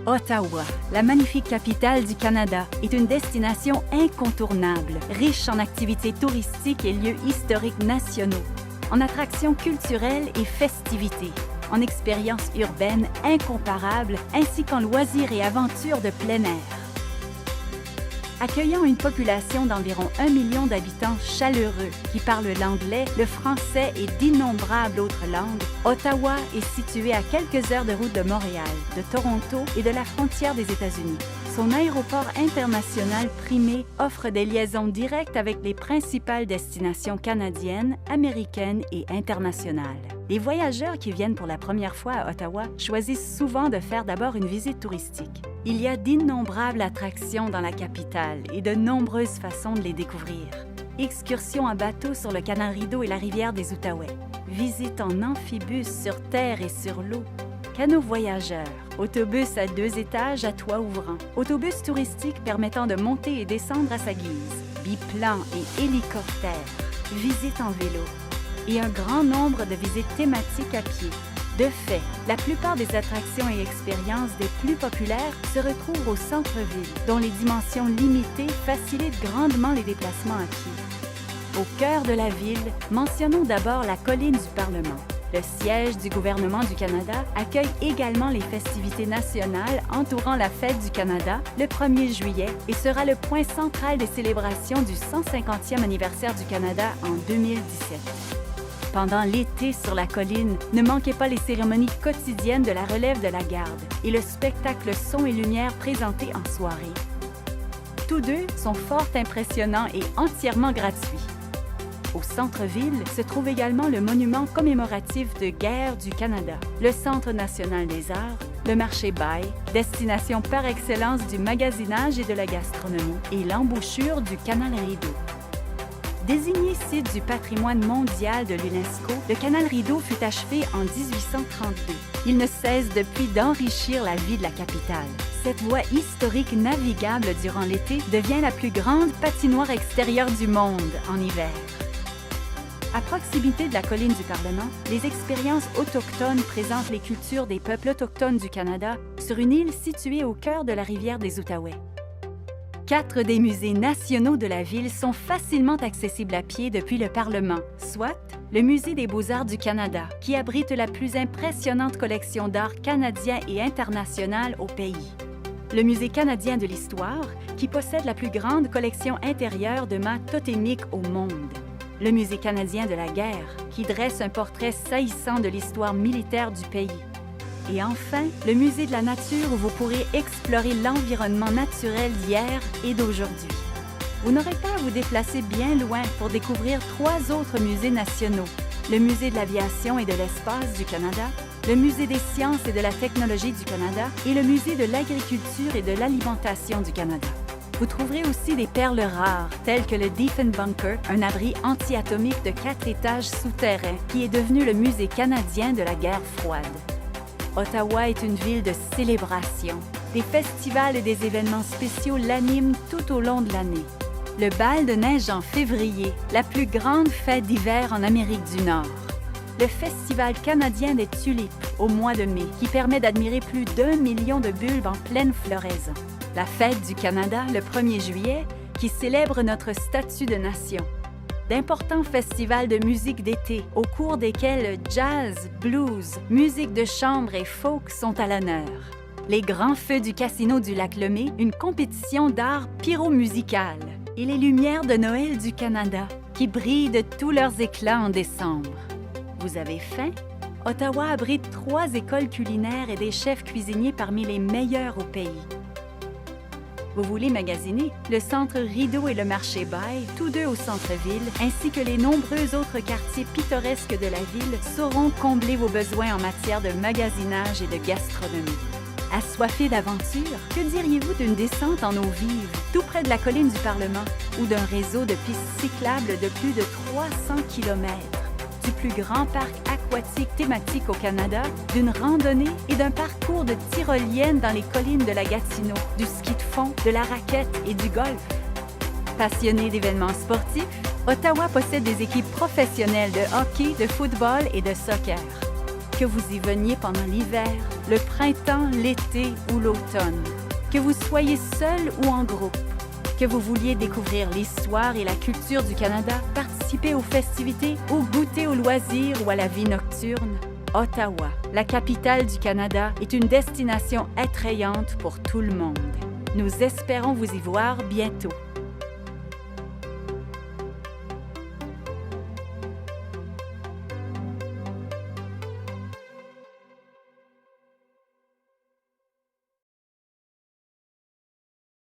Ottawa, la magnifique capitale du Canada, est une destination incontournable, riche en activités touristiques et lieux historiques nationaux, en attractions culturelles et festivités, en expériences urbaines incomparables ainsi qu'en loisirs et aventures de plein air. Accueillant une population d'environ 1 million d'habitants chaleureux qui parlent l'anglais, le français et d'innombrables autres langues, Ottawa est située à quelques heures de route de Montréal, de Toronto et de la frontière des États-Unis. Son aéroport international primé offre des liaisons directes avec les principales destinations canadiennes, américaines et internationales. Les voyageurs qui viennent pour la première fois à Ottawa choisissent souvent de faire d'abord une visite touristique. Il y a d'innombrables attractions dans la capitale et de nombreuses façons de les découvrir. Excursions en bateau sur le canal Rideau et la rivière des Outaouais. Visite en amphibus sur terre et sur l'eau. Canot voyageurs. Autobus à 2 étages à toit ouvrant. Autobus touristique permettant de monter et descendre à sa guise. Biplan et hélicoptère. Visite en vélo. Et un grand nombre de visites thématiques à pied. De fait, la plupart des attractions et expériences des plus populaires se retrouvent au centre-ville, dont les dimensions limitées facilitent grandement les déplacements à pied. Au cœur de la ville, mentionnons d'abord la colline du Parlement. Le siège du gouvernement du Canada accueille également les festivités nationales entourant la Fête du Canada le 1er juillet et sera le point central des célébrations du 150e anniversaire du Canada en 2017. Pendant l'été sur la colline, ne manquez pas les cérémonies quotidiennes de la relève de la garde et le spectacle son et lumière présenté en soirée. Tous deux sont fort impressionnants et entièrement gratuits. Au centre-ville se trouve également le monument commémoratif de guerre du Canada, le Centre national des arts, le marché Bay, destination par excellence du magasinage et de la gastronomie, et l'embouchure du canal Rideau. Désigné site du patrimoine mondial de l'UNESCO, le canal Rideau fut achevé en 1832. Il ne cesse depuis d'enrichir la vie de la capitale. Cette voie historique navigable durant l'été devient la plus grande patinoire extérieure du monde en hiver. À proximité de la colline du Parlement, les expériences autochtones présentent les cultures des peuples autochtones du Canada sur une île située au cœur de la rivière des Outaouais. 4 des musées nationaux de la ville sont facilement accessibles à pied depuis le Parlement, soit le Musée des beaux-arts du Canada, qui abrite la plus impressionnante collection d'art canadien et international au pays. Le Musée canadien de l'histoire, qui possède la plus grande collection intérieure de mâts totémiques au monde. Le Musée canadien de la guerre, qui dresse un portrait saisissant de l'histoire militaire du pays. Et enfin, le Musée de la nature où vous pourrez explorer l'environnement naturel d'hier et d'aujourd'hui. Vous n'aurez pas à vous déplacer bien loin pour découvrir 3 autres musées nationaux. Le Musée de l'aviation et de l'espace du Canada, le Musée des sciences et de la technologie du Canada et le Musée de l'agriculture et de l'alimentation du Canada. Vous trouverez aussi des perles rares, telles que le Diefenbunker, un abri anti-atomique de 4 étages souterrains qui est devenu le Musée canadien de la guerre froide. Ottawa est une ville de célébration. Des festivals et des événements spéciaux l'animent tout au long de l'année. Le bal de neige en février, la plus grande fête d'hiver en Amérique du Nord. Le Festival canadien des tulipes au mois de mai, qui permet d'admirer plus d'1 million de bulbes en pleine floraison. La Fête du Canada, le 1er juillet, qui célèbre notre statut de nation. D'importants festivals de musique d'été, au cours desquels jazz, blues, musique de chambre et folk sont à l'honneur. Les grands feux du Casino du Lac-Lemay, une compétition d'art pyromusical. Et les lumières de Noël du Canada, qui brillent de tous leurs éclats en décembre. Vous avez faim? Ottawa abrite 3 écoles culinaires et des chefs cuisiniers parmi les meilleurs au pays. Vous voulez magasiner? Le centre Rideau et le marché Bay, tous deux au centre-ville, ainsi que les nombreux autres quartiers pittoresques de la ville sauront combler vos besoins en matière de magasinage et de gastronomie. Assoiffé d'aventure, que diriez-vous d'une descente en eau vive, tout près de la colline du Parlement, ou d'un réseau de pistes cyclables de plus de 300 km? Du plus grand parc aquatique thématique au Canada, d'une randonnée et d'un parcours de tyrolienne dans les collines de la Gatineau, du ski de fond, de la raquette et du golf. Passionné d'événements sportifs, Ottawa possède des équipes professionnelles de hockey, de football et de soccer. Que vous y veniez pendant l'hiver, le printemps, l'été ou l'automne. Que vous soyez seul ou en groupe, que vous vouliez découvrir l'histoire et la culture du Canada, participer aux festivités ou goûter aux loisirs ou à la vie nocturne, Ottawa, la capitale du Canada, est une destination attrayante pour tout le monde. Nous espérons vous y voir bientôt.